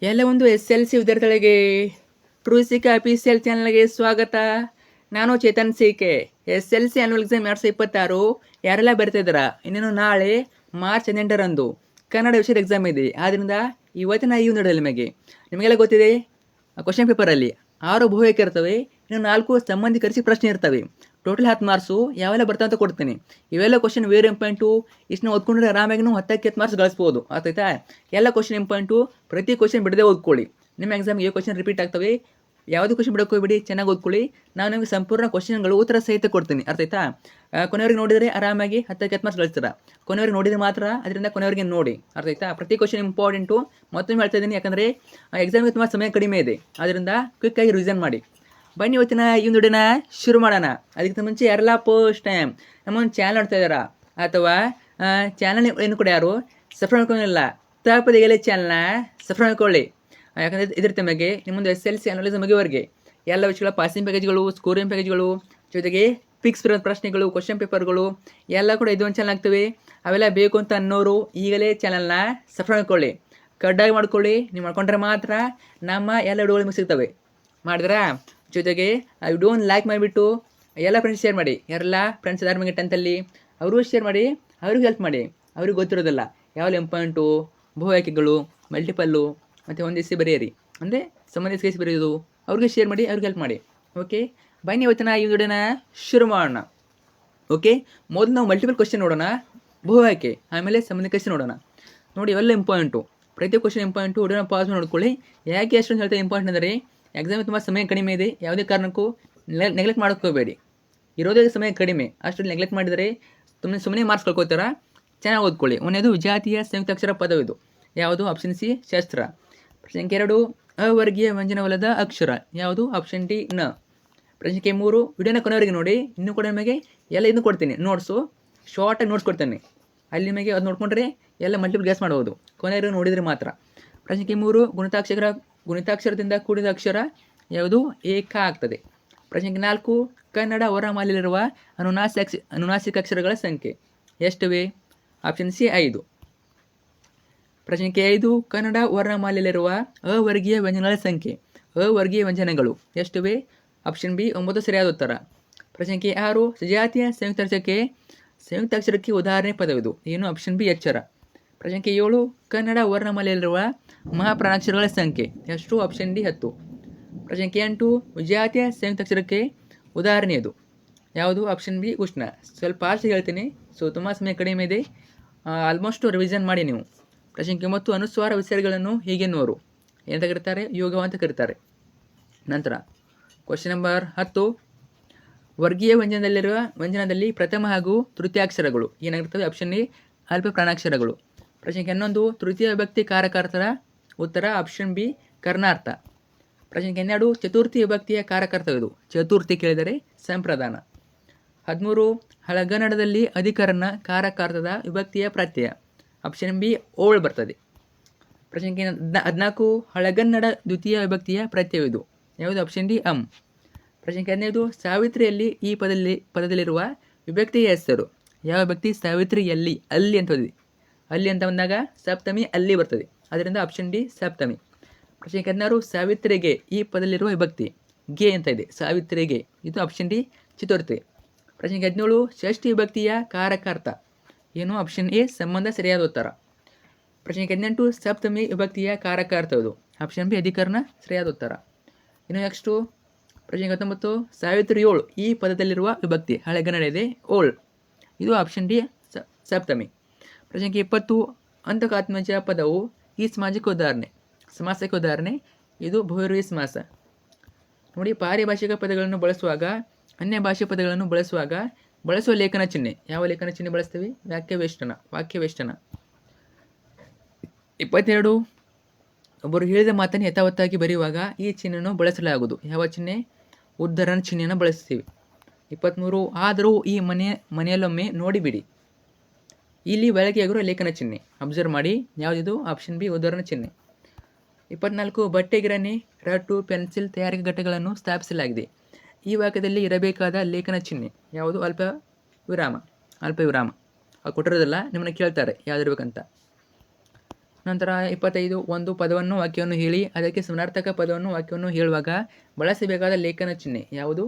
ಎಲ್ಲ ಒಂದು SLC ವಿದ್ಯಾರ್ಥಿಗಳಿಗೆ ಟ್ರೂಸಿಕೆ ಅಫಿಷಿಯಲ್ ಚಾನಲ್ಗೆ ಸ್ವಾಗತ. ನಾನು Chetan C K. SLC annual exam 2026 ಯಾರೆಲ್ಲ ಬರ್ತಿದ್ದೀರಾ? ಇನ್ನೇನು ನಾಳೆ ಮಾರ್ಚ್ 18ರಂದು ಕನ್ನಡ ವಿಷಯದ ಎಕ್ಸಾಮ್ ಇದೆ. ಆದ್ದರಿಂದ ಇವತ್ತಿನ ಈ ಒಂದು ನಿಮಗೆಲ್ಲ ಗೊತ್ತಿದೆ, ಕ್ವಶನ್ ಪೇಪರಲ್ಲಿ 6 ಬಹುವೇಕ ಇರ್ತವೆ, ಇನ್ನು 4 ಸಂಬಂಧಿಕರಿಸಿ ಪ್ರಶ್ನೆ ಇರ್ತವೆ. ಟೋಟಲ್ 10 ಮಾರ್ಕ್ಸು ಯಾವೆಲ್ಲ ಬರ್ತಾವೆ ಅಂತ ಕೊಡ್ತೀನಿ. ಇವೆಲ್ಲ ಕ್ವಶನ್ ವೇರಿ ಇಂಪಾರ್ಟೆಂಟು. ಇಷ್ಟನ್ನ ಓದ್ಕೊಂಡ್ರೆ ಆರಾಮಾಗಿ 10ಕ್ಕೆ 10 ಮಾರ್ಕ್ಸ್ ಗಳಿಸ್ಬೋದು. ಆಯ್ತಾ? ಎಲ್ಲ ಕ್ವಶನ್ ಇಂಪಾರ್ಟೆಂಟು. ಪ್ರತಿ ಕ್ವಶನ್ ಬಿಡದೆ ಓದ್ಕೊಳ್ಳಿ. ನಿಮ್ಮ ಎಕ್ಸಾಮ್ಗೆ ಕ್ವಶನ್ ರಿಪೀಟ್ ಆಗ್ತವೆ. ಯಾವುದೇ ಕ್ವಶನ್ ಬಿಡೋಕೆ ಹೋಗ್ಬಿಡಿ, ಚೆನ್ನಾಗಿ ಓದ್ಕೊಳ್ಳಿ. ನಾನು ನಿಮಗೆ ಸಂಪೂರ್ಣ ಕ್ವಶನ್ಗಳು ಉತ್ತರ ಸಹಿತ ಕೊಡ್ತೀನಿ. ಅರ್ಥಾಯ್ತಾ? ಕೊನೆಯವರೆಗೆ ನೋಡಿದರೆ ಆರಾಮಾಗಿ 10ಕ್ಕೆ 10 ಮಾರ್ಕ್ಸ್ ಗಳಿಸ್ತೀರಾ. ಕೊನೆಯವರೆಗೆ ನೋಡಿದರೆ ಮಾತ್ರ, ಅದರಿಂದ ಕೊನೆಯವರೆಗೆ ನೋಡಿ. ಅರ್ಥಾಯ್ತಾ? ಪ್ರತಿ ಕ್ವಶನ್ ಇಂಪಾರ್ಟೆಂಟು. ಮತ್ತೊಮ್ಮೆ ಹೇಳ್ತಾ ಇದ್ದೀನಿ, ಯಾಕಂದರೆ ಎಕ್ಸಾಮ್ಗೆ ತುಂಬ ಸಮಯ ಕಡಿಮೆ ಇದೆ. ಅದರಿಂದ ಕ್ವಿಕ್ಕಾಗಿ ರಿವಿಷನ್ ಮಾಡಿ. ಬನ್ನಿ ಇವತ್ತಿನ ಈ ಒಂದು ವಿಡಿಯೋನ ಶುರು ಮಾಡೋಣ. ಅದಕ್ಕಿಂತ ಮುಂಚೆ ಯಾರೆಲ್ಲ ಫಸ್ಟ್ ಟೈಮ್ ನಮ್ಮೊಂದು ಚಾನಲ್ ನೋಡ್ತಾ ಇದ್ದಾರಾ ಅಥವಾ ಚಾನಲ್ ಏನು ಕೂಡ ಯಾರು ಸಬ್ಸ್ಕ್ರೈಬ್ ಮಾಡ್ಕೊಂಡಿಲ್ಲ, ತಪ್ಪದೆ ಚಾನಲ್ನ ಸಬ್ಸ್ಕ್ರೈಬ್ ಮಾಡ್ಕೊಳ್ಳಿ. ಯಾಕಂದರೆ ಇದ್ರ ತಮಗೆ ನಿಮ್ಮೊಂದು SLC ಅನಾಲಿಸ್ ಮುಗಿಯುವವರೆಗೆ ಎಲ್ಲ ವಿಷಯಗಳ ಪಾಸಿಂಗ್ ಪ್ಯಾಕೇಜ್ಗಳು, ಸ್ಕೋರಿಂಗ್ ಪ್ಯಾಕೇಜ್ಗಳು, ಜೊತೆಗೆ ಫಿಕ್ಸ್ ಪ್ರಶ್ನೆಗಳು, ಕ್ವಶನ್ ಪೇಪರ್ಗಳು ಎಲ್ಲ ಕೂಡ ಇದೊಂದು ಚಾನಲ್ ಆಗ್ತವೆ. ಅವೆಲ್ಲ ಬೇಕು ಅಂತ ಅನ್ನೋರು ಈಗಲೇ ಚಾನಲ್ನ ಸಬ್ಸ್ಕ್ರೈಬ್ ಮಾಡ್ಕೊಳ್ಳಿ. ಕಡ್ಡಾಯ ಮಾಡ್ಕೊಳ್ಳಿ. ನೀವು ಮಾಡ್ಕೊಂಡ್ರೆ ಮಾತ್ರ ನಮ್ಮ ಎಲ್ಲ ವಿಡಿಯೋಗಳು ನಿಮಗೆ ಸಿಗ್ತವೆ. ಮಾಡಿದ್ರಾ? ಜೊತೆಗೆ ಆ ವಿಡಿಯೋನ ಲೈಕ್ ಮಾಡಿಬಿಟ್ಟು ಎಲ್ಲ ಫ್ರೆಂಡ್ಸ್ ಶೇರ್ ಮಾಡಿ. ಯಾರೆಲ್ಲ ಫ್ರೆಂಡ್ಸ್ ಇದ್ದಾರೆ ನಿಮಗೆ 10th ಅವರು ಶೇರ್ ಮಾಡಿ, ಅವ್ರಿಗೆ ಹೆಲ್ಪ್ ಮಾಡಿ. ಅವ್ರಿಗೆ ಗೊತ್ತಿರೋದಿಲ್ಲ ಯಾವೆಲ್ಲ ಇಂಪಾರ್ಟೆಂಟು, ಬಹುಆಯ್ಕೆಗಳು, ಮಲ್ಟಿಪಲ್ಲು ಮತ್ತು ಒಂದಿಸಿ ಬರೆಯಿರಿ, ಅಂದರೆ ಸಂಬಂಧಿಸಿ ಬರೆಯೋದು. ಅವ್ರಿಗೆ ಶೇರ್ ಮಾಡಿ, ಅವ್ರಿಗೆ ಹೆಲ್ಪ್ ಮಾಡಿ. ಓಕೆ, ಬನ್ನಿ ಇವತ್ತಿನ ಈ ವಿಡಿಯೋನ ಶುರು ಮಾಡೋಣ. ಓಕೆ, ಮೊದಲು ನಾವು ಮಲ್ಟಿಪಲ್ ಕ್ವಶನ್ ನೋಡೋಣ, ಬಹು ಆಯ್ಕೆ, ಆಮೇಲೆ ಸಂಬಂಧಿಸಿ ನೋಡೋಣ. ನೋಡಿ, ಇವೆಲ್ಲ ಇಂಪಾರ್ಟೆಂಟು. ಪ್ರತಿ ಕ್ವಶನ್ ಇಂಪಾರ್ಟೆಂಟು. ವಿಡಿಯೋನ ಪಾಸ್ ನೋಡ್ಕೊಳ್ಳಿ. ಯಾಕೆ ಅಷ್ಟೊಂದು ಹೇಳ್ತಾ ಇಂಪಾರ್ಟೆಂಟ್ ಅಂದರೆ ಎಕ್ಸಾಮ್ ತುಂಬ ಸಮಯ ಕಡಿಮೆ ಇದೆ. ಯಾವುದೇ ಕಾರಣಕ್ಕೂ ನೆಗ್ಲೆಕ್ಟ್ ಮಾಡೋಕ್ಕೋಗಬೇಡಿ. ಇರೋದೇ ಸಮಯ ಕಡಿಮೆ, ಅಷ್ಟೊಂದು ನೆಗ್ಲೆಕ್ಟ್ ಮಾಡಿದರೆ ಸುಮ್ಮನೆ ಮಾರ್ಕ್ಸ್ ಕಳ್ಕೊತಾರ. ಚೆನ್ನಾಗಿ ಓದ್ಕೊಳ್ಳಿ. ಒಂದೇದು ವಿಜಾತಿಯ ಸಂಯುಕ್ತಾಕ್ಷರ ಪದವಿದು. ಯಾವುದು? ಆಪ್ಷನ್ ಸಿ ಶಾಸ್ತ್ರ. ಪ್ರಶ್ನೆ 2 ಅವರ್ಗೀಯ ವ್ಯಂಜನವಲ್ಲದ ಅಕ್ಷರ. ಯಾವುದು? ಆಪ್ಷನ್ ಡಿ ನ. ಪ್ರಶ್ನೆ 3 ವಿಡಿಯೋನ ಕೊನೆಯವರೆಗೆ ನೋಡಿ. ಇನ್ನೂ ಕೂಡ ನಿಮಗೆ ಎಲ್ಲ ಇದನ್ನು ಕೊಡ್ತೀನಿ, ನೋಟ್ಸು, ಶಾರ್ಟಾಗಿ ನೋಟ್ಸ್ ಕೊಡ್ತೇನೆ. ಅಲ್ಲಿ ನಿಮಗೆ ಅದು ನೋಡ್ಕೊಂಡ್ರೆ ಎಲ್ಲ ಮಲ್ಟಿಪಲ್ ಗ್ಯಾಸ್ ಮಾಡ್ಬೋದು, ಕೊನೆಯವರೆಗೆ ನೋಡಿದರೆ ಮಾತ್ರ. ಪ್ರಶ್ನೆ 3 ಗುಣಿತಾಕ್ಷರದಿಂದ ಕೂಡಿದ ಅಕ್ಷರ. ಯಾವುದು? ಏಕ ಆಗ್ತದೆ. ಪ್ರಶ್ನೆ 4 ಕನ್ನಡ ಹೊರಮಾಲೆಯಲ್ಲಿರುವ ಅನುನಾಸಿಕ ಅಕ್ಷರಗಳ ಸಂಖ್ಯೆ ಎಷ್ಟಿವೆ? Option C 5. ಪ್ರಶ್ನೆ 5 ಕನ್ನಡ ವರ್ಣಮಾಲೆಯಲ್ಲಿರುವ ಅವರ್ಗೀಯ ವ್ಯಂಜನಗಳ ಸಂಖ್ಯೆ. ಅವರ್ಗೀಯ ವ್ಯಂಜನಗಳು ಎಷ್ಟಿವೆ? ಆಪ್ಷನ್ ಬಿ 9 ಸರಿಯಾದ ಉತ್ತರ. ಪ್ರಶ್ನೆ 6 ಸಜಾತಿಯ ಸಂಯುಕ್ತಾಕ್ಷರಕ್ಕೆ ಉದಾಹರಣೆ ಪದವಿದು. ಏನು? ಆಪ್ಷನ್ ಬಿ ಎಚ್ಚರ. ಪ್ರಶ್ನೆ 7 ಕನ್ನಡ ವರ್ಣಮಾಲೆಯಲ್ಲಿರುವ ಮಹಾಪ್ರಾಣಾಕ್ಷರಗಳ ಸಂಖ್ಯೆ ಎಷ್ಟು? Option D 10. ಪ್ರಶ್ನೆ 8 ವಿಜಾತಿಯ ಸಂಯುಕ್ತಾಕ್ಷರಕ್ಕೆ ಉದಾಹರಣೆಯದು. ಯಾವುದು? ಆಪ್ಷನ್ ಬಿ ಉಷ್ಣ. ಸ್ವಲ್ಪ ಫಾಸ್ಟ್ ಹೇಳ್ತೀನಿ, ಸೊ ತುಂಬ ಸಮಯ ಕಡಿಮೆ ಇದೆ, ಆಲ್ಮೋಸ್ಟ್ ರಿವಿಷನ್ ಮಾಡಿ ನೀವು. ಪ್ರಶ್ನೆ 9 ಅನುಸ್ವಾರ ವಿಸರ್ಗಗಳನ್ನು ಹೀಗೆ ನೋರು ಎಂತ ಕರೀತಾರೆ? ಯೋಗವ ಅಂತ ಕರೀತಾರೆ. ನಂತರ ಕ್ವಶನ್ ನಂಬರ್ 10 ವರ್ಗೀಯ ವ್ಯಂಜನದಲ್ಲಿ ಪ್ರಥಮ ಹಾಗೂ ತೃತೀಯಾಕ್ಷರಗಳು ಏನಾಗಿರ್ತವೆ? ಆಪ್ಷನ್ ಎ ಅಲ್ಪ ಪ್ರಾಣಾಕ್ಷರಗಳು. ಪ್ರಶ್ನೆ 11 ತೃತೀಯ ವಿಭಕ್ತಿ ಕಾರಕಾರ್ಥದ ಉತ್ತರ. ಆಪ್ಷನ್ ಬಿ ಕರ್ಣಾರ್ಥ. ಪ್ರಶ್ನೆ 12 ಚತುರ್ಥಿ ವಿಭಕ್ತಿಯ ಕಾರಕಾರ್ಥವಿದು. ಚತುರ್ಥಿ ಕೇಳಿದರೆ ಸಂಪ್ರದಾನ. 13 ಹಳಗನ್ನಡದಲ್ಲಿ ಅಧಿಕರಣ ಕಾರಕಾರ್ಥದ ವಿಭಕ್ತಿಯ ಪ್ರತ್ಯಯ. ಆಪ್ಷನ್ ಬಿ ಓಳ್ ಬರ್ತದೆ. ಪ್ರಶ್ನೆ 14 ಹಳಗನ್ನಡ ದ್ವಿತೀಯ ವಿಭಕ್ತಿಯ ಪ್ರತ್ಯಯವಿದು. ಯಾವುದು? ಆಪ್ಷನ್ ಡಿ ಅಂ. ಪ್ರಶ್ನೆ 15 ಸಾವಿತ್ರಿಯಲ್ಲಿ ಈ ಪದದಲ್ಲಿರುವ ವಿಭಕ್ತಿಯ ಹೆಸರು. ಯಾವ ವಿಭಕ್ತಿ? ಸಾವಿತ್ರಿಯಲ್ಲಿ. ಅಲ್ಲಿ ಅಂತ ಓದಿದೆ. ಅಲ್ಲಿ ಅಂತ ಬಂದಾಗ ಸಪ್ತಮಿ ಅಲ್ಲಿ ಬರ್ತದೆ, ಅದರಿಂದ ಆಪ್ಷನ್ ಡಿ ಸಪ್ತಮಿ. ಪ್ರಶ್ನೆ 16 ಸಾವಿತ್ರಿಗೆ ಈ ಪದದಲ್ಲಿರುವ ವಿಭಕ್ತಿ ಗೆ ಅಂತ ಇದೆ, ಸಾವಿತ್ರಿಗೆ. ಇದು ಆಪ್ಷನ್ ಡಿ ಚತುರ್ಥಿ. ಪ್ರಶ್ನೆ 17 ಷಷ್ಠಿ ವಿಭಕ್ತಿಯ ಕಾರಕಾರ್ಥ. ಏನು? ಆಪ್ಷನ್ ಎ ಸಂಬಂಧ ಸರಿಯಾದ ಉತ್ತರ. ಪ್ರಶ್ನೆ 18 ಸಪ್ತಮಿ ವಿಭಕ್ತಿಯ ಕಾರಕಾರ್ಥವುದು. ಆಪ್ಷನ್ ಬಿ ಅಧಿಕರಣ ಸರಿಯಾದ ಉತ್ತರ. ಇನ್ನು ನೆಕ್ಸ್ಟು ಪ್ರಶ್ನೆ 19 ಸಾವಿತ್ರಿ7 ಈ ಪದದಲ್ಲಿರುವ ವಿಭಕ್ತಿ ಹಳೆಗನ್ನಡ ಇದೆ ಓಳ್. ಇದು ಆಪ್ಷನ್ ಡಿ ಸಪ್ತಮಿ. ಪ್ರಶ್ನೆ 20 ಅಂತಕಾತ್ಮಜ ಪದವು ಈ ಸಮಾಸಕ್ಕೆ ಉದಾಹರಣೆ. ಇದು ಬಹುವ್ರೀಹಿ ಸಮಾಸ. ನೋಡಿ, ಪಾರಿಭಾಷಿಕ ಪದಗಳನ್ನು ಬಳಸುವಾಗ, ಅನ್ಯ ಭಾಷೆ ಪದಗಳನ್ನು ಬಳಸುವ ಲೇಖನ ಚಿಹ್ನೆ. ಯಾವ ಲೇಖನ ಚಿಹ್ನೆ ಬಳಸ್ತೀವಿ? ವಾಕ್ಯವೇಷ್ಟನ. 22 ಒಬ್ಬರು ಹೇಳಿದ ಮಾತನ್ನು ಯಥಾವತ್ತಾಗಿ ಬರೆಯುವಾಗ ಈ ಚಿಹ್ನೆಯನ್ನು ಬಳಸಲಾಗುವುದು. ಯಾವ ಚಿಹ್ನೆ? ಉದ್ಧರಣ ಚಿಹ್ನೆಯನ್ನು ಬಳಸ್ತೀವಿ. 23 ಆದರೂ ಈ ಮನೆಯಲ್ಲೊಮ್ಮೆ ನೋಡಿಬಿಡಿ. ಇಲ್ಲಿ ಬಳಕೆಯಾಗಿರುವ ಲೇಖನ ಚಿಹ್ನೆ ಅಬ್ಸರ್ವ್ ಮಾಡಿ. ಯಾವುದಿದು? ಆಪ್ಷನ್ ಬಿ ಉದ್ಧರಣ ಚಿಹ್ನೆ. 24 ಬಟ್ಟೆ ಗಿರಣಿ, ರಟ್ಟು, ಪೆನ್ಸಿಲ್ ತಯಾರಿಕಾ ಘಟಕಗಳನ್ನು ಸ್ಥಾಪಿಸಲಾಗಿದೆ. ಈ ವಾಕ್ಯದಲ್ಲಿ ಇರಬೇಕಾದ ಲೇಖನ ಚಿಹ್ನೆ ಯಾವುದು? ಅಲ್ಪ ವಿರಾಮ. ಅದು ಕೊಟ್ಟಿರೋದಿಲ್ಲ, ನಿಮ್ಮನ್ನು ಕೇಳ್ತಾರೆ ಯಾವುದಿರ್ಬೇಕಂತ. ನಂತರ 25 ಒಂದು ಪದವನ್ನು ವಾಕ್ಯವನ್ನು ಹೇಳಿ ಅದಕ್ಕೆ ಸಮಾನಾರ್ಥಕ ಪದವನ್ನು ವಾಕ್ಯವನ್ನು ಹೇಳುವಾಗ ಬಳಸಬೇಕಾದ ಲೇಖನ ಚಿಹ್ನೆ ಯಾವುದು?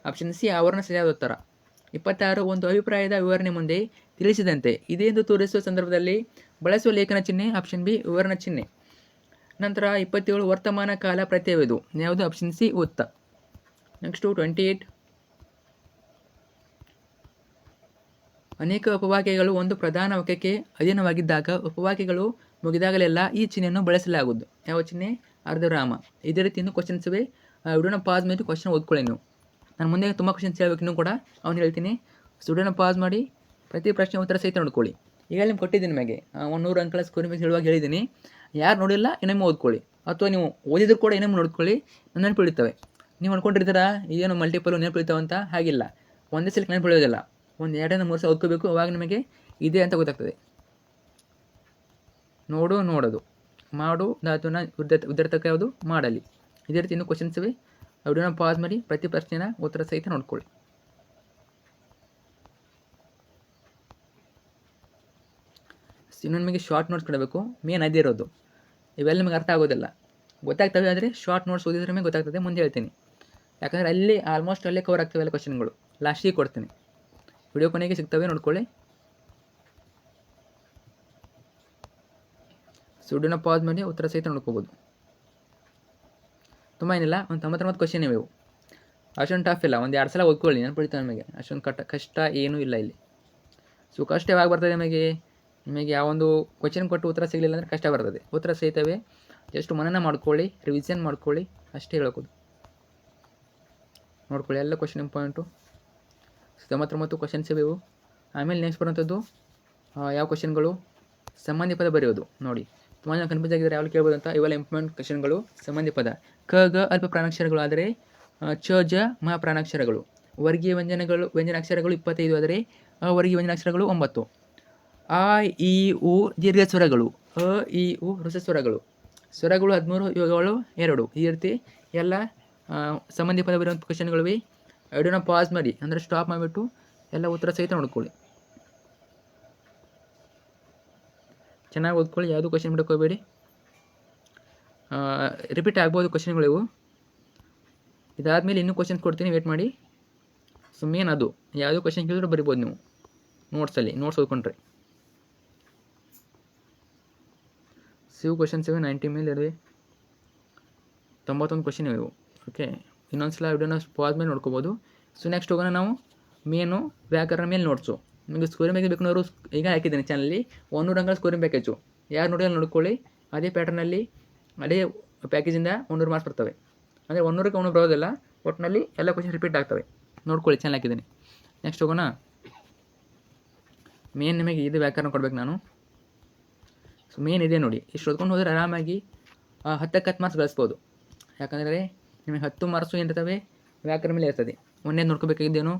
ಆಪ್ಷನ್ ಸಿ ಆವರಣ ಸರಿಯಾದ ಉತ್ತರ. 26 ಒಂದು ಅಭಿಪ್ರಾಯದ ವಿವರಣೆ ಮುಂದೆ ತಿಳಿಸಿದಂತೆ ಇದೆ ಎಂದು ತೋರಿಸುವ ಸಂದರ್ಭದಲ್ಲಿ ಬಳಸುವ ಲೇಖನ ಚಿಹ್ನೆ ಆಪ್ಷನ್ ಬಿ ವಿವರಣ ಚಿಹ್ನೆ. ನಂತರ 27 ವರ್ತಮಾನ ಕಾಲ ಪ್ರತ್ಯಯವಿದು ಯಾವುದು? Option C ಉತ್ತ. ನೆಕ್ಸ್ಟು 28 ಅನೇಕ ಉಪವಾಕ್ಯಗಳು ಒಂದು ಪ್ರಧಾನ ವಾಕ್ಯಕ್ಕೆ ಅಧೀನವಾಗಿದ್ದಾಗ ಉಪವಾಕ್ಯಗಳು ಮುಗಿದಾಗಲೆಲ್ಲ ಈ ಚಿಹ್ನೆಯನ್ನು ಬಳಸಲಾಗುವುದು. ಯಾವ ಚಿಹ್ನೆ? ಅರ್ಧವಿರಾಮ. ಇದೇ ರೀತಿ ಇನ್ನು ಕ್ವಶನ್ಸ್ ಇವೆ. ವಿಡಿಯೋನ ಪಾಸ್ ಮಾಡಿ ಕ್ವಶನ್ ಓದ್ಕೊಳ್ಳಿ ನೀವು. ನಾನು ಮುಂದೆ ತುಂಬ ಕ್ವಶನ್ಸ್ ಹೇಳ್ಬೇಕು ಇನ್ನೂ ಕೂಡ ಅವ್ನು ಹೇಳ್ತೀನಿ. ವಿಡಿಯೋನ ಪಾಸ್ ಮಾಡಿ ಪ್ರತಿ ಪ್ರಶ್ನೆ ಉತ್ತರ ಸಹಿತ ನೋಡ್ಕೊಳ್ಳಿ. ಈಗ ನಿಮ್ಗೆ ಕೊಟ್ಟಿದ್ದೀನಿ ನಿಮಗೆ 100 ಅಂಕಗಳ ಸ್ಕೋರ್ ಮೇಲೆ ಹೇಳುವಾಗ ಹೇಳಿದ್ದೀನಿ. ಯಾರು ನೋಡಿಲ್ಲ ಇನ್ನೊಮ್ಮೆ ಓದ್ಕೊಳ್ಳಿ, ಅಥವಾ ನೀವು ಓದಿದ್ರು ಕೂಡ ಇನ್ನೊಮ್ಮೆ ನೋಡ್ಕೊಳ್ಳಿ. ನೆನಪು ಉಳಿತವೆ. ನೀವು ಅನ್ಕೊಂಡಿರ್ತೀರಾ ಏನು ಮಲ್ಟಿಪಲ್ ನೆನಪು ಉಳಿತಾವೆ ಅಂತ. ಹಾಗಿಲ್ಲ, ಒಂದೇ ಸಲ ನೆನಪು ಉಳಿಯೋದಿಲ್ಲ. ಒಂದು 2-3 ಸಲ ಓದ್ಕೋಬೇಕು. ಅವಾಗ ನಿಮಗೆ ಇದೆ ಅಂತ ಗೊತ್ತಾಗ್ತದೆ. ನೋಡೋದು ಮಾಡು ಧಾತುವಿನ ಉದ್ದರ್ಥಕ ಯಾವುದು? ಮಾಡಲಿ. ಇದೇ ರೀತಿ ಇನ್ನೂ ಕ್ವಶನ್ಸ್ ಇವೆ. ವಿಡಿಯೋನ ಪಾಸ್ ಮಾಡಿ ಪ್ರತಿ ಪ್ರಶ್ನೆನ ಉತ್ತರ ಸಹಿತ ನೋಡ್ಕೊಳ್ಳಿ. ಇನ್ನು ನಿಮಗೆ ಶಾರ್ಟ್ ನೋಟ್ಸ್ ಕೊಡಬೇಕು. ಮೇನ್ ಅದೇ ಇರೋದು. ಇವೆಲ್ಲ ನಿಮಗೆ ಅರ್ಥ ಆಗೋದಿಲ್ಲ. ಗೊತ್ತಾಗ್ತವೆ ಆದರೆ ಶಾರ್ಟ್ ನೋಟ್ಸ್ ಓದಿದ್ರೆ ನಿಮಗೆ ಗೊತ್ತಾಗ್ತದೆ. ಮುಂದೆ ಹೇಳ್ತೀನಿ. ಯಾಕಂದರೆ ಅಲ್ಲಿ ಆಲ್ಮೋಸ್ಟ್ ಅಲ್ಲೇ ಕವರ್ ಆಗ್ತವೆ ಎಲ್ಲ ಕ್ವಶನ್ಗಳು. ಲಾಸ್ಟಿಗೆ ಕೊಡ್ತೀನಿ. ವಿಡಿಯೋ ಕೊನೆಗೆ ಸಿಗ್ತವೆ, ನೋಡ್ಕೊಳ್ಳಿ. ವಿಡಿಯೋನ ಪಾಸ್ ಮಾಡಿ ಉತ್ತರ ಸಹಿತ ನೋಡ್ಕೋಬೋದು. ತುಂಬ ಏನಿಲ್ಲ, ಒಂದು 99 ಕ್ವಶನ್ ಇವೆ. ಅಷ್ಟೊಂದು ಟಫ್ ಇಲ್ಲ. ಒಂದು 2 ಸಲ ಓದ್ಕೊಳ್ಳಿ, ನೆನಪಿಡ್ತಾವೆ ನಿಮಗೆ. ಅಷ್ಟೊಂದು ಕಷ್ಟ ಏನೂ ಇಲ್ಲ ಇಲ್ಲಿ. ಸೊ ಕಷ್ಟ ಯಾವಾಗ ಬರ್ತದೆ ನಿಮಗೆ ಯಾವೊಂದು ಕ್ವಶನ್ ಕೊಟ್ಟು ಉತ್ತರ ಸಿಗಲಿಲ್ಲ ಅಂದರೆ ಕಷ್ಟ ಬರ್ತದೆ. ಉತ್ತರ ಸಹಿತವೇ ಜಸ್ಟ್ ಮನನ ಮಾಡ್ಕೊಳ್ಳಿ, ರಿವಿಷನ್ ಮಾಡ್ಕೊಳ್ಳಿ, ಅಷ್ಟೇ ಹೇಳ್ಕೋದು. ನೋಡ್ಕೊಳ್ಳಿ ಎಲ್ಲ ಕ್ವಶನ್ ಇಂಪಾರ್ಟೆಂಟು. 99 ಕ್ವಶನ್ಸ್ ಇವೆವು. ಆಮೇಲೆ ನೆಕ್ಸ್ಟ್ ಬರುವಂಥದ್ದು ಯಾವ ಕ್ವಶನ್ಗಳು? ಸಂಬಂಧಿ ಪದ ಬರೆಯೋದು. ನೋಡಿ, ತುಂಬ ಜನ ಕನ್ಫ್ಯೂಸ್ ಆಗಿದ್ದಾರೆ ಯಾವಾಗ ಕೇಳ್ಬೋದು ಅಂತ. ಇವೆಲ್ಲ ಇಂಪಾರ್ಟೆಂಟ್ ಕ್ವಶನ್ಗಳು. ಸಂಬಂಧಿ ಪದ ಕ ಗ ಅಲ್ಪ ಪ್ರಾಣಾಕ್ಷರಗಳು ಆದರೆ ಚ ಜ ಮ ಪ್ರಾಣಾಕ್ಷರಗಳು. ವರ್ಗೀಯ ವ್ಯಂಜನಾಕ್ಷರಗಳು 25 ಆದರೆ ಅವರ್ಗೀಯ ವ್ಯಂಜನಾಕ್ಷರಗಳು 9. ಆ ಇ ಉ ದೀರ್ಘ ಸ್ವರಗಳು. ಅ ಇ ಉ ಹೃಸ್ವ ಸ್ವರಗಳು. ಸ್ವರಗಳು 13, ಯೋಗಗಳು 2. ಈ ರೀತಿ ಎಲ್ಲ ಸಂಬಂಧಿ ಪದ ಬರುವಂಥ ಕ್ವಶನ್ಗಳಿವೆ. ವಿಡಿಯೋನ ಪಾಸ್ ಮಾಡಿ, ಅಂದರೆ ಸ್ಟಾಪ್ ಮಾಡಿಬಿಟ್ಟು ಎಲ್ಲ ಉತ್ತರ ಸಹಿತ ನೋಡ್ಕೊಳ್ಳಿ. ಚೆನ್ನಾಗಿ ಓದ್ಕೊಳ್ಳಿ, ಯಾವುದೂ ಕ್ವಶನ್ ಬಿಡಕ್ಕೆ ಹೋಗಬೇಡಿ. ರಿಪೀಟ್ ಆಗ್ಬೋದು ಕ್ವಶನ್ಗಳಿವು. ಇದಾದಮೇಲೆ ಇನ್ನೂ ಕ್ವಶನ್ಸ್ ಕೊಡ್ತೀನಿ, ವೇಟ್ ಮಾಡಿ. ಸೊ ಮೇನ್ ಅದು ಯಾವುದೋ ಕ್ವಶನ್ ಕೇಳಿದ್ರೆ ಬರಿಬೋದು ನೀವು ನೋಟ್ಸಲ್ಲಿ. ನೋಟ್ಸ್ ಓದ್ಕೊಂಡ್ರೆ ಕ್ವಶನ್ಸ್ ಇವೆ. 90 ಮೇಲೆ ಇವೆ. 91 ಕ್ವಶನ್ ಇವೆ. ಓಕೆ, ಇನ್ನೊಂದು ಸಲ ವಿಡಿಯೋನ ಪಾಸ್ ಮೇಲೆ ನೋಡ್ಕೋಬೋದು. ಸೊ ನೆಕ್ಸ್ಟ್ ಹೋಗೋಣ ನಾವು ಮೇನು ವ್ಯಾಕರಣ ಮೇಲೆ ನೋಟ್ಸು. ನಿಮಗೆ ಸ್ಕೋರಿಂಗ್ ಪ್ಯಾಕೇಜ್ ಬೇಕು ನೋಡು. ಈಗ ಹಾಕಿದ್ದೀನಿ ಚಾನಲ್ಲಿ 100 ಅಂಕಗಳ ಸ್ಕೋರಿಂಗ್ ಪ್ಯಾಕೇಜು. ಯಾರು ನೋಡಿ ಅಲ್ಲಿ ನೋಡ್ಕೊಳ್ಳಿ. ಅದೇ ಪ್ಯಾಟರ್ನಲ್ಲಿ ಅದೇ ಪ್ಯಾಕೇಜಿಂದ 100 ಮಾರ್ಕ್ಸ್ ಬರ್ತವೆ. ಅಂದರೆ 100ಕ್ಕೆ 100 ಬರೋದಿಲ್ಲ, ಒಟ್ಟಿನಲ್ಲಿ ಎಲ್ಲ ಕ್ವಶನ್ ರಿಪೀಟ್ ಆಗ್ತವೆ. ನೋಡ್ಕೊಳ್ಳಿ, ಚಾನಲ್ ಹಾಕಿದ್ದೀನಿ. ನೆಕ್ಸ್ಟ್ ಹೋಗೋಣ. ಮೇನ್ ನಿಮಗೆ ಇದು ವ್ಯಾಕರಣ ಕೊಡ್ಬೇಕು ನಾನು. ಸೊ ಮೇನ್ ಇದೆ ನೋಡಿ. ಇಷ್ಟು ಓದ್ಕೊಂಡು ಹೋದರೆ ಆರಾಮಾಗಿ 10 ಮಾರ್ಕ್ಸ್ ಗಳಿಸ್ಬೋದು. ಯಾಕಂದರೆ ನಿಮಗೆ 10 ಮಾರ್ಕ್ಸು ಏನಿರ್ತವೆ ವ್ಯಾಕರಣ ಮೇಲೆ ಇರ್ತದೆ. ಒಂದೇ ನೋಡ್ಕೋಬೇಕಾಗಿದ್ದೇನು,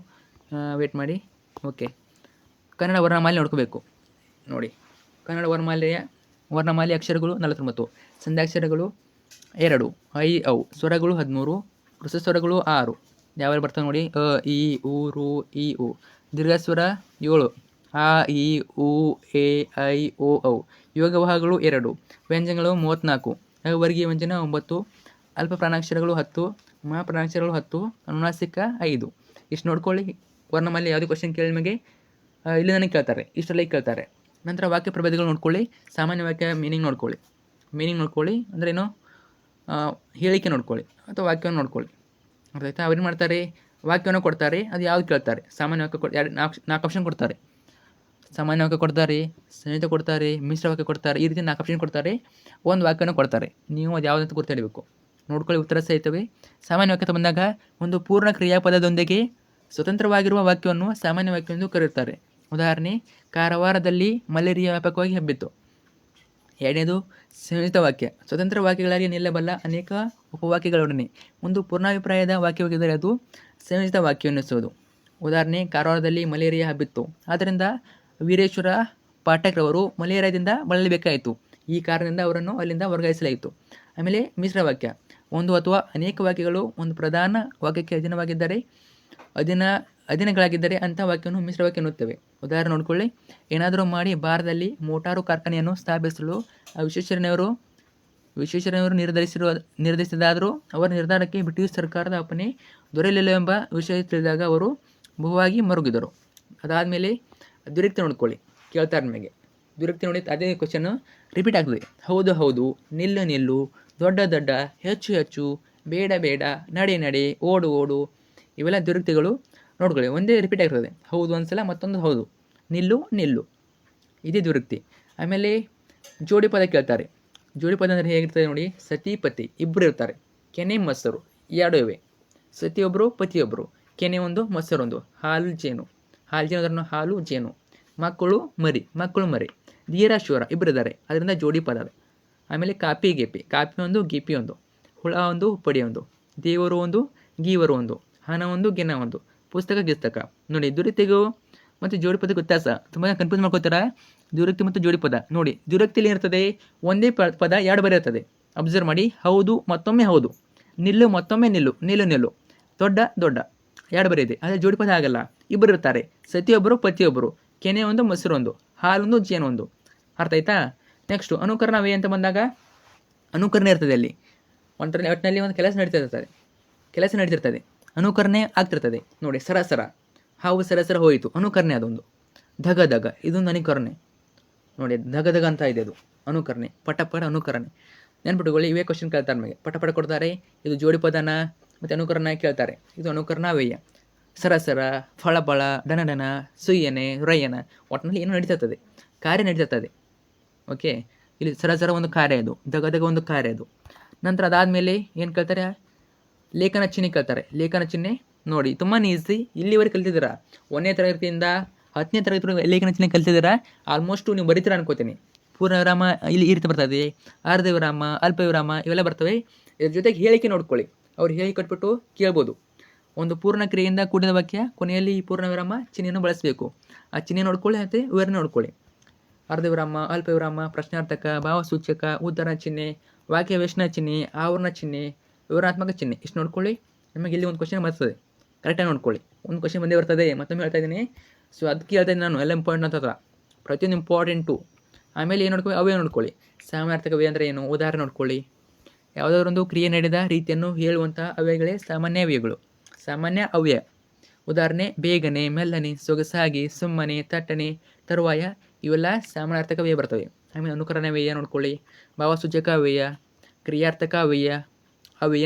ವೇಟ್ ಮಾಡಿ. ಓಕೆ, ಕನ್ನಡ ವರ್ಣಮಾಲೆ ನೋಡ್ಕೋಬೇಕು. ನೋಡಿ, ಕನ್ನಡ ವರ್ಣಮಾಲೆ ಅಕ್ಷರಗಳು 49, ಸಂಧ್ಯಾಕ್ಷರಗಳು 2, ಐ ಔ ಸ್ವರಗಳು 13, ಕೃಷಿ ಸ್ವರಗಳು 6. ಯಾವ್ಯಾವ ಬರ್ತವೆ ನೋಡಿ. ಅ ಇ ಉ ರು ಇ ಉ. ದೀರ್ಘಸ್ವರ 7, ಆ ಇ ಉ ಎ ಐ ಓ ಔ. ಯೋಗವಾಹಗಳು 2, ವ್ಯಂಜನಗಳು 34, ವರ್ಗೀಯ ವ್ಯಂಜನ 9, ಅಲ್ಪ ಪ್ರಾಣಾಕ್ಷರಗಳು 10, ಮ ಪ್ರಾಣಾಕ್ಷರಗಳು 10, ಅನುನಾಸಿಕ 5. ಇಷ್ಟು ನೋಡ್ಕೊಳ್ಳಿ. ವರ್ಣಮಾಲೆ ಯಾವುದೇ ಕ್ವಶನ್ ಕೇಳಿ ನಿಮಗೆ ಇಲ್ಲಿ ನನಗೆ ಕೇಳ್ತಾರೆ, ಇಷ್ಟರಲ್ಲಿ ಕೇಳ್ತಾರೆ. ನಂತರ ವಾಕ್ಯ ಪ್ರಭೇದಗಳು ನೋಡ್ಕೊಳ್ಳಿ. ಸಾಮಾನ್ಯ ವಾಕ್ಯ ಮೀನಿಂಗ್ ನೋಡ್ಕೊಳ್ಳಿ. ಅಂದರೆ ಏನೋ ಹೇಳಿಕೆ ನೋಡ್ಕೊಳ್ಳಿ ಅಥವಾ ವಾಕ್ಯವನ್ನು ನೋಡ್ಕೊಳ್ಳಿ. ಅರ್ಥ ಆಯ್ತಾ? ಅವ್ರೇನು ಮಾಡ್ತಾರೆ, ವಾಕ್ಯವನ್ನು ಕೊಡ್ತಾರೆ, ಅದು ಯಾವ್ದು ಕೇಳ್ತಾರೆ. ಸಾಮಾನ್ಯ ವಾಕ್ಯ 4 ಆಪ್ಷನ್ ಕೊಡ್ತಾರೆ. ಸಾಮಾನ್ಯ ವಾಕ್ಯ ಕೊಡ್ತಾರೆ, ಸಂಯುಕ್ತ ಕೊಡ್ತಾರೆ, ಮಿಶ್ರ ವಾಕ್ಯ ಕೊಡ್ತಾರೆ. ಈ ರೀತಿ 4 ಆಪ್ಷನ್ ಕೊಡ್ತಾರೆ. ಒಂದು ವಾಕ್ಯವನ್ನು ಕೊಡ್ತಾರೆ. ನೀವು ಅದು ಯಾವುದಂತ ಗುರ್ತಿಡಬೇಕು. ನೋಡ್ಕೊಳ್ಳಿ, ಉತ್ತರ ಸಹಿತವೆ. ಸಾಮಾನ್ಯ ವಾಕ್ಯ ಬಂದಾಗ ಒಂದು ಪೂರ್ಣ ಕ್ರಿಯಾಪದದೊಂದಿಗೆ ಸ್ವತಂತ್ರವಾಗಿರುವ ವಾಕ್ಯವನ್ನು ಸಾಮಾನ್ಯ ವಾಕ್ಯ ಎಂದು ಕರೆಯುತ್ತಾರೆ. ಉದಾಹರಣೆ, ಕಾರವಾರದಲ್ಲಿ ಮಲೇರಿಯಾ ವ್ಯಾಪಕವಾಗಿ ಹಬ್ಬಿತು. ಎರಡನೇದು ಸಂಯುಕ್ತ ವಾಕ್ಯ. ಸ್ವತಂತ್ರ ವಾಕ್ಯಗಳಾಗಿ ನಿಲ್ಲಬಲ್ಲ ಅನೇಕ ಉಪವಾಕ್ಯಗಳೊಡನೆ ಒಂದು ಪೂರ್ಣಾಭಿಪ್ರಾಯದ ವಾಕ್ಯವಾಗಿದ್ದರೆ ಅದು ಸಂಯುಕ್ತ ವಾಕ್ಯ ಎನ್ನಿಸುವುದು. ಉದಾಹರಣೆ, ಕಾರವಾರದಲ್ಲಿ ಮಲೇರಿಯಾ ಹಬ್ಬಿತ್ತು, ಆದ್ದರಿಂದ ವೀರೇಶ್ವರ ಪಾಠಕ್ರವರು ಮಲೇರಿಯಾದಿಂದ ಬಳಲಬೇಕಾಯಿತು. ಈ ಕಾರಣದಿಂದ ಅವರನ್ನು ಅಲ್ಲಿಂದ ವರ್ಗಾಯಿಸಲಾಯಿತು. ಆಮೇಲೆ ಮಿಶ್ರ ವಾಕ್ಯ. ಒಂದು ಅಥವಾ ಅನೇಕ ವಾಕ್ಯಗಳು ಒಂದು ಪ್ರಧಾನ ವಾಕ್ಯಕ್ಕೆ ಅಧೀನವಾಗಿದ್ದರೆ ಅಧೀನಗಳಾಗಿದ್ದರೆ ಅಂಥ ವಾಕ್ಯವನ್ನು ಮಿಶ್ರ ವಾಕ್ಯ ಎನ್ನುತ್ತೇವೆ. ಉದಾಹರಣೆ ನೋಡ್ಕೊಳ್ಳಿ. ಏನಾದರೂ ಮಾಡಿ ಭಾರತದಲ್ಲಿ ಮೋಟಾರು ಕಾರ್ಖಾನೆಯನ್ನು ಸ್ಥಾಪಿಸಲು ವಿಶ್ವೇಶ್ವರಯ್ಯನವರು ನಿರ್ಧರಿಸಿದಾದರೂ ಅವರ ನಿರ್ಧಾರಕ್ಕೆ ಬ್ರಿಟಿಷ್ ಸರ್ಕಾರದ ಅಪ್ಪಣೆ ದೊರೆಯಲಿಲ್ಲವೆಂಬ ವಿಷಯ ತಿಳಿದಾಗ ಅವರು ಬಹುವಾಗಿ ಮರುಗಿದರು. ಅದಾದಮೇಲೆ ದುರಕ್ತಿ ನೋಡ್ಕೊಳ್ಳಿ. ಕೇಳ್ತಾರೆ ನಿಮಗೆ ದುರಕ್ತಿ ನೋಡಿ ಅದೇ ಕ್ವಶನ್ ರಿಪೀಟ್ ಆಗ್ತದೆ. ಹೌದು ಹೌದು, ನಿಲ್ಲು ನಿಲ್ಲು, ದೊಡ್ಡ ದೊಡ್ಡ, ಹೆಚ್ಚು ಹೆಚ್ಚು, ಬೇಡ ಬೇಡ, ನಡೆ ನಡೆ, ಓಡು ಓಡು, ಇವೆಲ್ಲ ದುರಕ್ತಿಗಳು ನೋಡ್ಕೊಳ್ಳಿ. ಒಂದೇ ರಿಪೀಟ್ ಆಗಿರ್ತದೆ. ಹೌದು ಒಂದ್ಸಲ, ಮತ್ತೊಂದು ಹೌದು, ನಿಲ್ಲು ನಿಲ್ಲು, ಇದೇ ದುರಕ್ತಿ. ಆಮೇಲೆ ಜೋಡಿ ಪದ ಕೇಳ್ತಾರೆ. ಜೋಡಿ ಪದ ಅಂದರೆ ಹೇಗಿರ್ತದೆ ನೋಡಿ. ಸತಿ ಪತಿ ಇಬ್ಬರು ಇರ್ತಾರೆ. ಕೆನೆ ಮೊಸರು ಎರಡು ಇವೆ. ಸತಿ ಒಬ್ಬರು, ಪತಿಯೊಬ್ಬರು. ಕೆನೆ ಒಂದು, ಮೊಸರು ಒಂದು. ಹಾಲು ಜೇನು ಅಂದ್ರೆ ಹಾಲು ಜೇನು. ಮಕ್ಕಳು ಮರಿ. ಧೀರ ಶೂರ ಇಬ್ಬರಿದ್ದಾರೆ, ಅದರಿಂದ ಜೋಡಿ ಪದ. ಆಮೇಲೆ ಕಾಪಿ ಗೆಪಿ, ಕಾಪಿ ಒಂದು, ಗಿಪಿ ಒಂದು. ಹುಳ ಒಂದು, ಪಡಿ ಒಂದು. ದೇವರು ಒಂದು, ಗೀವರು ಒಂದು. ಹಣ ಒಂದು, ಗೆನ ಒಂದು. ಪುಸ್ತಕ ಗಿಸ್ತಕ. ನೋಡಿ ದುರಕ್ತಿಗೂ ಮತ್ತು ಜೋಡಿ ಪದ ವ್ಯತ್ಯಾಸ ತುಂಬ ಕನ್ಫ್ಯೂಸ್ ಮಾಡ್ಕೋತಾರ. ದುರಕ್ತಿ ಮತ್ತು ಜೋಡಿ ಪದ ನೋಡಿ. ದುರಕ್ತಿಲಿ ಇರ್ತದೆ ಒಂದೇ ಪದ ಎರಡು ಬರೆ ಇರ್ತದೆ. ಅಬ್ಸರ್ವ್ ಮಾಡಿ. ಹೌದು ಮತ್ತೊಮ್ಮೆ ಹೌದು, ನಿಲ್ಲು ಮತ್ತೊಮ್ಮೆ ನಿಲ್ಲು, ನಿಲ್ಲು ನಿಲ್ಲು, ದೊಡ್ಡ ದೊಡ್ಡ, ಎರಡು ಬರೆ ಇದೆ. ಆದರೆ ಜೋಡಿ ಪದ ಆಗಲ್ಲ. ಇಬ್ಬರು ಇರ್ತಾರೆ. ಸತಿಯೊಬ್ಬರು, ಪತಿಯೊಬ್ಬರು. ಕೆನೆ ಒಂದು, ಮೊಸರು ಒಂದು. ಹಾಲೊಂದು, ಜೇನು ಒಂದು. ಅರ್ಥ ಆಯ್ತಾ? ನೆಕ್ಸ್ಟು ಅನುಕರಣ ವೇ ಅಂತ ಬಂದಾಗ ಅನುಕರಣೆ ಇರ್ತದೆ. ಅಲ್ಲಿ ಒಟ್ಟಿನಲ್ಲಿ ಒಂದು ಕೆಲಸ ನಡೀತಿರ್ತದೆ. ಅನುಕರಣೆ ಆಗ್ತಿರ್ತದೆ. ನೋಡಿ ಸರಸರ, ಹಾವು ಸರಸರ ಹೋಯಿತು, ಅನುಕರಣೆ ಅದೊಂದು. ಧಗ ಧಗ, ಇದೊಂದು ಅನುಕರಣೆ ನೋಡಿ. ಧಗ ಧಗ ಅಂತ ಇದೆ, ಅದು ಅನುಕರಣೆ. ಪಟ ಅನುಕರಣೆ. ನೆನ್ಪಿಟ್ಟುಕೊಳ್ಳಿ. ಇವೇ ಕ್ವಶನ್ ಕೇಳ್ತಾರೆ ನಮಗೆ. ಪಟ ಕೊಡ್ತಾರೆ. ಇದು ಜೋಡಿ ಪದನ ಮತ್ತು ಅನುಕರಣ ಕೇಳ್ತಾರೆ. ಇದು ಅನುಕರಣ ವ್ಯಯ. ಸರಸರ, ಫಳಫಳ, ಡನಡನ, ಸುಯ್ಯನೆ, ರಯ್ಯನ, ಒಟ್ಟಿನಲ್ಲಿ ಏನು ನಡೀತಿರ್ತದೆ, ಕಾರ್ಯ ನಡೀತಿರ್ತದೆ. ಓಕೆ, ಇಲ್ಲಿ ಸರಸರ ಒಂದು ಕಾರ್ಯ ಅದು, ಧಗ ಒಂದು ಕಾರ್ಯ ಅದು. ನಂತರ ಅದಾದಮೇಲೆ ಏನು ಕೇಳ್ತಾರೆ? ಲೇಖನ ಚಿಹ್ನೆ ಕೇಳ್ತಾರೆ. ಲೇಖನ ಚಿಹ್ನೆ ನೋಡಿ ತುಂಬಾ ಈಸಿ. ಇಲ್ಲಿವರೆಗೆ ಕಲ್ತಿದ್ದೀರಾ. 1ನೇ ತರಗತಿಯಿಂದ 10ನೇ ತರಗತಿ ಲೇಖನ ಚಿಹ್ನೆ ಕಲ್ತಿದ್ದೀರಾ. ಆಲ್ಮೋಸ್ಟು ನೀವು ಬರೀತೀರಾ ಅನ್ಕೋತೀನಿ. ಪೂರ್ಣ ವಿರಾಮ ಇಲ್ಲಿ ಈ ರೀತಿ ಬರ್ತದೆ. ಅರ್ಧ ವಿರಾಮ, ಅಲ್ಪ ವಿರಾಮ, ಇವೆಲ್ಲ ಬರ್ತವೆ. ಇದ್ರ ಜೊತೆಗೆ ಹೇಳಿಕೆ ನೋಡ್ಕೊಳ್ಳಿ. ಅವ್ರು ಹೇಳಿ ಕಟ್ಬಿಟ್ಟು ಕೇಳ್ಬೋದು. ಒಂದು ಪೂರ್ಣ ಕ್ರಿಯೆಯಿಂದ ಕೂಡಿದ ವಾಕ್ಯ ಕೊನೆಯಲ್ಲಿ ಈ ಪೂರ್ಣ ವಿರಾಮ ಚಿಹ್ನೆಯನ್ನು ಬಳಸಬೇಕು. ಆ ಚಿಹ್ನೆ ನೋಡ್ಕೊಳ್ಳಿ ಮತ್ತು ವಿವರಣೆ ನೋಡ್ಕೊಳ್ಳಿ. ಅರ್ಧ ವಿರಾಮ, ಅಲ್ಪ ವಿರಾಮ, ಪ್ರಶ್ನಾರ್ಥಕ, ಭಾವಸೂಚಕ, ಉತ್ತರ ಚಿಹ್ನೆ, ವಾಕ್ಯ ವೇಷಣ ಚಿಹ್ನೆ, ಆವರಣ ಚಿಹ್ನೆ, ವಿವರಣಾತ್ಮಕ ಚಿಹ್ನೆ, ಇಷ್ಟು ನೋಡ್ಕೊಳ್ಳಿ. ನಿಮಗೆ ಇಲ್ಲಿ ಒಂದು ಕ್ವಶನ್ ಬರ್ತದೆ, ಕರೆಕ್ಟಾಗಿ ನೋಡ್ಕೊಳ್ಳಿ. ಒಂದು ಕ್ವಶನ್ ಬಂದೇ ಬರ್ತದೆ. ಮತ್ತೊಮ್ಮೆ ಹೇಳ್ತಾ ಇದ್ದೀನಿ. ಸೊ ಅದಕ್ಕೆ ಹೇಳ್ತಾ ಇದ್ದೀನಿ ನಾನು, ಎಲ್ಲ ಇಂಪಾರ್ಟೆಂಟ್ ಅಂತ ಪ್ರತಿಯೊಂದು ಇಂಪಾರ್ಟೆಂಟು. ಆಮೇಲೆ ಏನು ನೋಡ್ಕೊಳ್ಳಿ? ಅವೇ ನೋಡ್ಕೊಳ್ಳಿ. ಸಾಮಾನಾರ್ಥಕ ಅವ್ಯಯ ಅಂದರೆ ಏನು? ಉದಾಹರಣೆ ನೋಡ್ಕೊಳ್ಳಿ. ಯಾವುದಾದ್ರೊಂದು ಕ್ರಿಯೆ ನಡೆದ ರೀತಿಯನ್ನು ಹೇಳುವಂಥ ಅವ್ಯಯಗಳೇ ಸಾಮಾನ್ಯ ಅವ್ಯಯಗಳು. ಸಾಮಾನ್ಯ ಅವ್ಯಯ. ಉದಾಹರಣೆ ಬೇಗನೆ, ಮೆಲ್ಲನೆ, ಸೊಗಸಾಗಿ, ಸುಮ್ಮನೆ, ತಟ್ಟನೆ, ತರುವಾಯ, ಇವೆಲ್ಲ ಸಾಮಾನಾರ್ಥಕ ಅವ್ಯಯ ಬರ್ತವೆ. ಆಮೇಲೆ ಅನುಕರಣ ಅವ್ಯಯ ನೋಡ್ಕೊಳ್ಳಿ. ಭಾವಸೂಚಕ ಅವ್ಯಯ, ಕ್ರಿಯಾರ್ಥಕ ಅವ್ಯಯ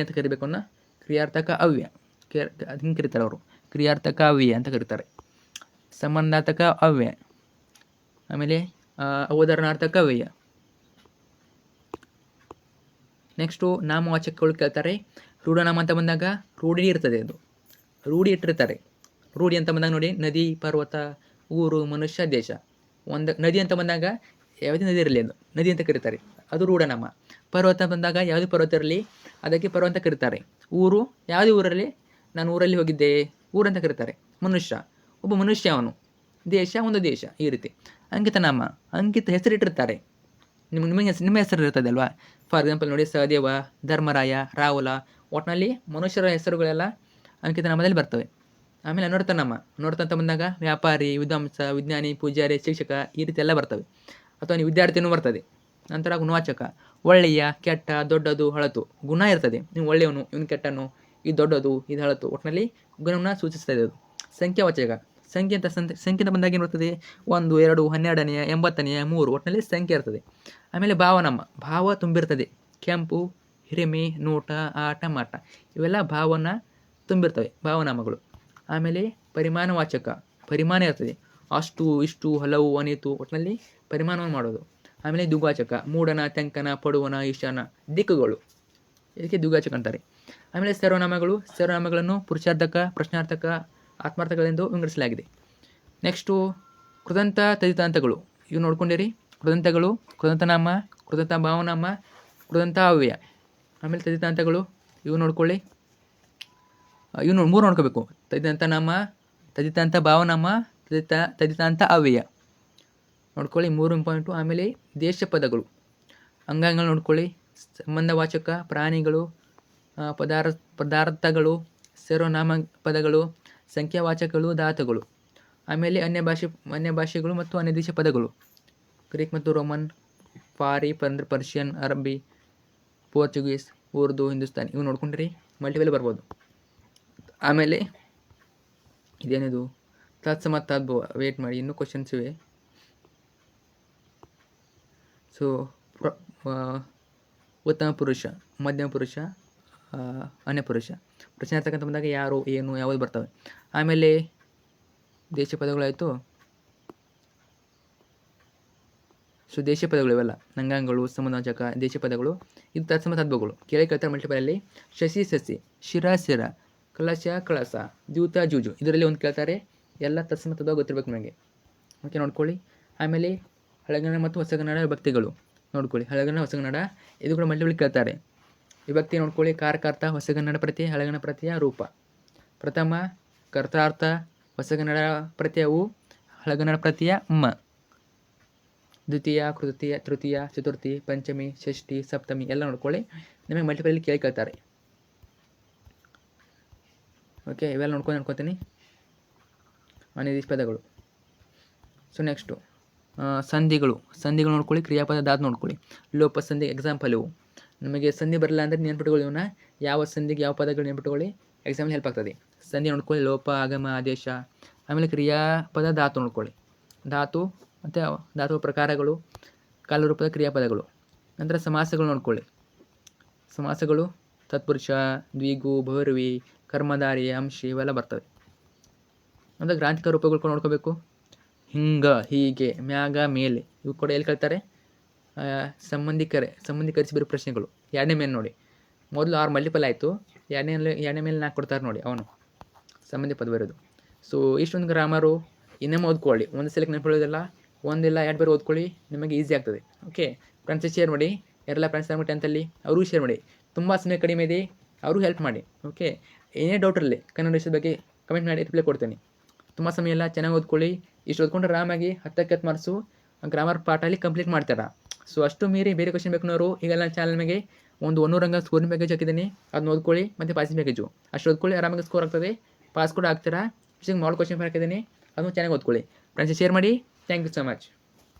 ಅಂತ ಕರಿಬೇಕು ಅನ್ನೋ. ಕ್ರಿಯಾರ್ಥಕ ಅವ್ಯಯ ಅದು ಹಿಂಗೆ ಕರೀತಾರೆ ಅವರು. ಕ್ರಿಯಾರ್ಥಕ ಅವ್ಯಯ ಅಂತ ಕರೀತಾರೆ. ಸಂಬಂಧಾರ್ಥಕ ಅವ್ಯಯ. ಆಮೇಲೆ ಅವಧಾರಣಾರ್ಥಕ ಅವ್ಯಯ. ನೆಕ್ಸ್ಟು ನಾಮವಾಚಕಗಳು ಕೇಳ್ತಾರೆ. ರೂಢನಾಮ ಅಂತ ಬಂದಾಗ ರೂಢಿ ಇರ್ತದೆ. ಅದು ರೂಢಿ ಇಟ್ಟಿರ್ತಾರೆ. ರೂಢಿ ಅಂತ ಬಂದಾಗ ನೋಡಿ, ನದಿ, ಪರ್ವತ, ಊರು, ಮನುಷ್ಯ, ದೇಶ. ಒಂದು ನದಿ ಅಂತ ಬಂದಾಗ ಯಾವುದೇ ನದಿ ಇರಲಿ ಅದು ನದಿ ಅಂತ ಕರೀತಾರೆ, ಅದು ರೂಢನಾಮ. ಪರ್ವತ ಬಂದಾಗ ಯಾವುದೇ ಪರ್ವತ ಇರಲಿ ಅದಕ್ಕೆ ಪರ್ವತ ಅಂತ ಕರೀತಾರೆ. ಊರು ಯಾವುದೇ ಊರಲ್ಲಿ, ನಾನು ಊರಲ್ಲಿ ಹೋಗಿದ್ದೆ, ಊರಂತ ಕರೀತಾರೆ. ಮನುಷ್ಯ ಒಬ್ಬ ಮನುಷ್ಯ ಅವನು. ದೇಶ ಒಂದು ದೇಶ. ಈ ರೀತಿ ಅಂಕಿತ ನಾಮ, ಅಂಕಿತ ಹೆಸರಿಟ್ಟಿರ್ತಾರೆ. ನಿಮ್ಮ ಹೆಸರು ಇರ್ತದೆ ಅಲ್ವಾ. ಫಾರ್ ಎಕ್ಸಾಂಪಲ್ ನೋಡಿ, ಸಹದೇವ, ಧರ್ಮರಾಯ, ರಾಹುಲ, ಒಟ್ಟಿನಲ್ಲಿ ಮನುಷ್ಯರ ಹೆಸರುಗಳೆಲ್ಲ ಅಂಕಿತ ನಾಮದಲ್ಲಿ ಬರ್ತವೆ. ಆಮೇಲೆ ಅನರ್ಥ ನಾಮ. ಅನರ್ಥ ಅಂತ ಬಂದಾಗ ವ್ಯಾಪಾರಿ, ವಿದ್ವಾಂಸ, ವಿಜ್ಞಾನಿ, ಪೂಜಾರಿ, ಶಿಕ್ಷಕ, ಈ ರೀತಿ ಎಲ್ಲ ಬರ್ತವೆ. ಅಥವಾ ನೀವು ವಿದ್ಯಾರ್ಥಿನೂ ಬರ್ತದೆ. ನಂತರ ಗುಣವಾಚಕ. ಒಳ್ಳೆಯ, ಕೆಟ್ಟ, ದೊಡ್ಡದು, ಹಳತು. ಗುಣ ಇರ್ತದೆ. ನೀವು ಒಳ್ಳೆಯವನು, ಇವನು ಕೆಟ್ಟನು, ಇದು ದೊಡ್ಡದು, ಇದು ಹಳತು, ಒಟ್ಟಿನಲ್ಲಿ ಗುಣವನ್ನು ಸೂಚಿಸ್ತಾ ಇದೆ ಅದು. ಸಂಖ್ಯಾವಾಚಕ. ಸಂಖ್ಯೆ ಅಂತ ಬಂದಾಗ ಏನು ಬರ್ತದೆ? 1, 2, 12ನೇ, 80ನೇ, 3, ಒಟ್ಟಿನಲ್ಲಿ ಸಂಖ್ಯೆ ಇರ್ತದೆ. ಆಮೇಲೆ ಭಾವನಾಮ. ಭಾವ ತುಂಬಿರ್ತದೆ. ಕೆಂಪು, ಹಿರಿಮೆ, ನೋಟ, ಆಟ, ಮಾಟ, ಇವೆಲ್ಲ ಭಾವನ ತುಂಬಿರ್ತವೆ, ಭಾವನಾಮಗಳು. ಆಮೇಲೆ ಪರಿಮಾಣವಾಚಕ. ಪರಿಮಾಣ ಇರ್ತದೆ. ಅಷ್ಟು, ಇಷ್ಟು, ಹಲವು, ಅನೇತು, ಒಟ್ಟಿನಲ್ಲಿ ಪರಿಮಾಣವನ್ನು ಮಾಡೋದು. ಆಮೇಲೆ ದುಗ್ವಾಚಕ. ಮೂಡನ, ತೆಂಕನ, ಪಡುವನ, ಈಶಾನ, ದಿಕ್ಕುಗಳು, ಇದಕ್ಕೆ ದುಗ್ವಾಚಕ ಅಂತಾರೆ. ಆಮೇಲೆ ಸರ್ವನಾಮಗಳು. ಸರ್ವನಾಮಗಳನ್ನು ಪುರುಷಾರ್ಥಕ, ಪ್ರಶ್ನಾರ್ಥಕ, ಆತ್ಮಾರ್ಥಗಳೆಂದು ವಿಂಗಡಿಸಲಾಗಿದೆ. ನೆಕ್ಸ್ಟು ಕೃದಂತ, ತದಿತಾಂತಗಳು. ಇವು ನೋಡ್ಕೊಂಡಿರಿ. ಕೃದಂತಗಳು, ಕೃದಂತನಾಮ, ಕೃದಂತ ಭಾವನಾಮ, ಕೃದಂತ ಅವ್ಯಯ. ಆಮೇಲೆ ತದಿತಾಂತಗಳು ಇವು ನೋಡ್ಕೊಳ್ಳಿ. ಇವು 3 ನೋಡ್ಕೋಬೇಕು. ತದಿತಾಂತ ನಾಮ, ತದಿತಾಂತ ಭಾವನಾಮ, ತದಿತಾಂತ ಅವ್ಯಯ ನೋಡ್ಕೊಳ್ಳಿ. 3 ಇಂಪಾರ್ಟೆಂಟು. ಆಮೇಲೆ ದೇಶ ಪದಗಳು, ಅಂಗಾಂಗಗಳು ನೋಡ್ಕೊಳ್ಳಿ. ಸಂಬಂಧವಾಚಕ, ಪ್ರಾಣಿಗಳು, ಪದಾರ್ಥಗಳು, ಸರ್ವನಾಮ ಪದಗಳು, ಸಂಖ್ಯಾವಾಚಕಗಳು ಧಾತುಗಳು. ಆಮೇಲೆ ಅನ್ಯ ಭಾಷೆಗಳು ಮತ್ತು ಅನ್ಯ ದೇಶ ಪದಗಳು. ಗ್ರೀಕ್ ಮತ್ತು ರೋಮನ್, ಫಾರಿ ಅಂದರೆ ಪರ್ಷಿಯನ್, ಅರಬ್ಬಿ, ಪೋರ್ಚುಗೀಸ್, ಉರ್ದು, ಹಿಂದೂಸ್ತಾನಿ ಇವು ನೋಡ್ಕೊಂಡ್ರಿ ಮಲ್ಟಿಪಲ್ ಬರ್ಬೋದು. ಆಮೇಲೆ ಇದೇನಿದು ತತ್ಸಮ ತದ್ಭವ, ವೇಟ್ ಮಾಡಿ ಇನ್ನೂ ಕ್ವಶನ್ಸ್ ಇವೆ. ಸೊ ಉತ್ತಮ ಪುರುಷ, ಮಧ್ಯಮ ಪುರುಷ, ಅನ್ಯ ಪುರುಷ. ಪ್ರಶ್ನೆ ಇರ್ತಕ್ಕಂಥ ಬಂದಾಗ ಯಾರು, ಏನು, ಯಾವುದು ಬರ್ತವೆ. ಆಮೇಲೆ ದೇಶ ಪದಗಳಾಯಿತು. ಸೊ ದೇಶ ಪದಗಳು ಇವೆಲ್ಲ ನಂಗಾಂಗಗಳು, ಸಮನಾಚಕ, ದೇಶ ಪದಗಳು. ಇದು ತತ್ಸಮ ತದ್ಭವಗಳು. ಕೇಳ್ತಾರೆ ಮಲ್ಟಿಪಲಲ್ಲಿ. ಶಶಿ ಸಸಿ, ಶಿರ ಶಿರ, ಕಲಶ ಕಳಸ, ದ್ಯೂತ ಜೂಜು. ಇದರಲ್ಲಿ ಒಂದು ಕೇಳ್ತಾರೆ. ಎಲ್ಲ ತತ್ಸಮ ತದ್ಭವ ಗೊತ್ತಿರ್ಬೇಕು ನನಗೆ. ಓಕೆ, ನೋಡ್ಕೊಳ್ಳಿ. ಆಮೇಲೆ ಹಳೆಗನ್ನಡ ಮತ್ತು ಹೊಸಗನ್ನಡ ವಿಭಕ್ತಿಗಳು ನೋಡ್ಕೊಳ್ಳಿ. ಹಳೆಗನ್ನಡ, ಹೊಸಗನ್ನಡ ಇದು ಕೂಡ ಮಲ್ಟಿಪಲ್ ಕೇಳ್ತಾರೆ. ವಿಭಕ್ತಿ ನೋಡ್ಕೊಳ್ಳಿ. ಕಾರಕಾರ್ಥ, ಹೊಸಗನ್ನಡ ಪ್ರತ್ಯಯ, ಹಳೆಗನ್ನಡ ಪ್ರತ್ಯಯ, ರೂಪ. ಪ್ರಥಮ ಕರ್ತಾರ್ಥ, ಹೊಸಗನ್ನಡ ಪ್ರತ್ಯಯವು, ಹಳೆಗನ್ನಡ ಪ್ರತ್ಯಯ ಮ. ದ್ವಿತೀಯ, ತೃತೀಯ, ಚತುರ್ಥಿ, ಪಂಚಮಿ, ಷಷ್ಠಿ, ಸಪ್ತಮಿ ಎಲ್ಲ ನೋಡ್ಕೊಳ್ಳಿ. ನಿಮಗೆ ಮಲ್ಟಿಪಲ್ ಕೇಳ್ತಾರೆ. ಓಕೆ, ಇವೆಲ್ಲ ನೋಡ್ಕೊತೀನಿ. ಅನಿರ್ದಿಷ್ಟ ಪದಗಳು. ಸೊ ನೆಕ್ಸ್ಟು ಸಂಧಿಗಳು ನೋಡ್ಕೊಳ್ಳಿ. ಕ್ರಿಯಾಪದ ಧಾತು ನೋಡ್ಕೊಳ್ಳಿ. ಲೋಪ ಸಂಧಿ ಎಕ್ಸಾಂಪಲ್ ಇವು. ನಮಗೆ ಸಂಧಿ ಬರಲ್ಲ ಅಂದರೆ ನೆನ್ಪಿಟ್ಕೊಳ್ಳಿ. ಇವನ್ನ ಯಾವ ಸಂಧಿಗೆ ಯಾವ ಪದಗಳು ನೆನ್ಪಿಟ್ಕೊಳ್ಳಿ, ಎಕ್ಸಾಂಪಲ್ ಹೆಲ್ಪ್ ಆಗ್ತದೆ. ಸಂಧಿ ನೋಡ್ಕೊಳ್ಳಿ. ಲೋಪ, ಆಗಮ, ಆದೇಶ. ಆಮೇಲೆ ಕ್ರಿಯಾಪದ ಧಾತು ನೋಡ್ಕೊಳ್ಳಿ. ಧಾತು ಮತ್ತು ಧಾತು ಪ್ರಕಾರಗಳು, ಕಾಲರೂಪದ ಕ್ರಿಯಾಪದಗಳು. ನಂತರ ಸಮಾಸಗಳು ನೋಡ್ಕೊಳ್ಳಿ. ಸಮಾಸಗಳು ತತ್ಪುರುಷ, ದ್ವಿಗು, ಬಹುರ್ವಿ, ಕರ್ಮಧಾರಿ, ಅಂಶಿ ಇವೆಲ್ಲ ಬರ್ತವೆ. ಅಂದರೆ ಗ್ರಾಂಥಿಕ ರೂಪಗಳು ಕೂಡ ನೋಡ್ಕೋಬೇಕು. ಹಿಂಗ, ಹೀಗೆ, ಮ್ಯಾಗ, ಮೇಲೆ ಇವು ಕೂಡ ಎಲ್ಲಿ ಕೇಳ್ತಾರೆ. ಸಂಬಂಧೀಕರಿಸಿ ಬರೋ ಪ್ರಶ್ನೆಗಳು. ಎರಡನೇ ಮೇಲೆ ನೋಡಿ. ಮೊದಲು 6 ಮಲ್ಟಿಪಲ್ ಆಯಿತು. ಎರಡನೇ ಮೇಲೆ 4 ಕೊಡ್ತಾರೆ ನೋಡಿ, ಅವನು ಸಂಬಂಧಿ ಪದ ಬರೋದು. ಸೊ ಇಷ್ಟೊಂದು ಗ್ರಾಮರು ಇನ್ನೊಮ್ಮೆ ಓದ್ಕೊಳ್ಳಿ. ಒಂದು ಸಲಕ್ಕೆ ನೆನಪಿಡೋದಿಲ್ಲ, ಒಂದಿಲ್ಲ 2 ಬಾರಿ ಓದ್ಕೊಳ್ಳಿ, ನಿಮಗೆ ಈಸಿ ಆಗ್ತದೆ. ಓಕೆ ಫ್ರೆಂಡ್ಸ್, ಶೇರ್ ಮಾಡಿ. ಯಾರೆಲ್ಲ ಫ್ರೆಂಡ್ಸ್ ಆಗ್ಬಿಟ್ಟು 10th ಅವ್ರಿಗೂ ಶೇರ್ ಮಾಡಿ. ತುಂಬ ಸಮಯ ಕಡಿಮೆ ಇದೆ, ಅವ್ರಿಗೂ ಹೆಲ್ಪ್ ಮಾಡಿ. ಓಕೆ, ಏನೇ ಡೌಟ್ ಇರಲಿ ಕನ್ನಡ ವಿಷಯದ ಬಗ್ಗೆ ಕಮೆಂಟ್ ಮಾಡಿ, ರಿಪ್ಲೈ ಕೊಡ್ತೀನಿ. ತುಂಬ ಸಮಯ ಎಲ್ಲ ಚೆನ್ನಾಗಿ ಓದ್ಕೊಳ್ಳಿ. ಇಷ್ಟು ಓದ್ಕೊಂಡ್ರೆ ಆರಾಮಾಗಿ 10ಕ್ಕೆ 10 ಮಾರ್ಕ್ಸು ಗ್ರಾಮರ್ ಪಾಠಲ್ಲಿ ಕಂಪ್ಲೀಟ್ ಮಾಡ್ತಾರೆ. ಸೊ ಅಷ್ಟು ಮೀರಿ ಬೇರೆ ಕ್ವಶನ್ ಬೇಕನ್ನೋರು ಈಗೆಲ್ಲ ಚಾನಲ್ ಮೇಲೆ ಒಂದು 100 ರಂಗ ಸ್ಕೋರಿಂಗ್ ಪ್ಯಾಕೇಜ್ ಹಾಕಿದ್ದೀನಿ. ಅದನ್ನ ಓದ್ಕೊಳ್ಳಿ. ಮತ್ತು ಪಾಸಿಂಗ್ ಪ್ಯಾಕೇಜು ಅಷ್ಟು ಓದ್ಕೊಳ್ಳಿ, ಆರಾಮಾಗಿ ಸ್ಕೋರ್ ಆಗ್ತದೆ. ಪಾಸ್ ಕೂಡ ಆಗ್ತೀರಾ. ಮಾಡಲ್ ಕ್ವಶನ್ ಹಾಕಿದ್ದೀನಿ, ಅದನ್ನು ಚೆನ್ನಾಗಿ ಓದ್ಕೊಳ್ಳಿ. ಫ್ರೆಂಡ್ಸ್ ಶೇರ್ ಮಾಡಿ. Thank you so much.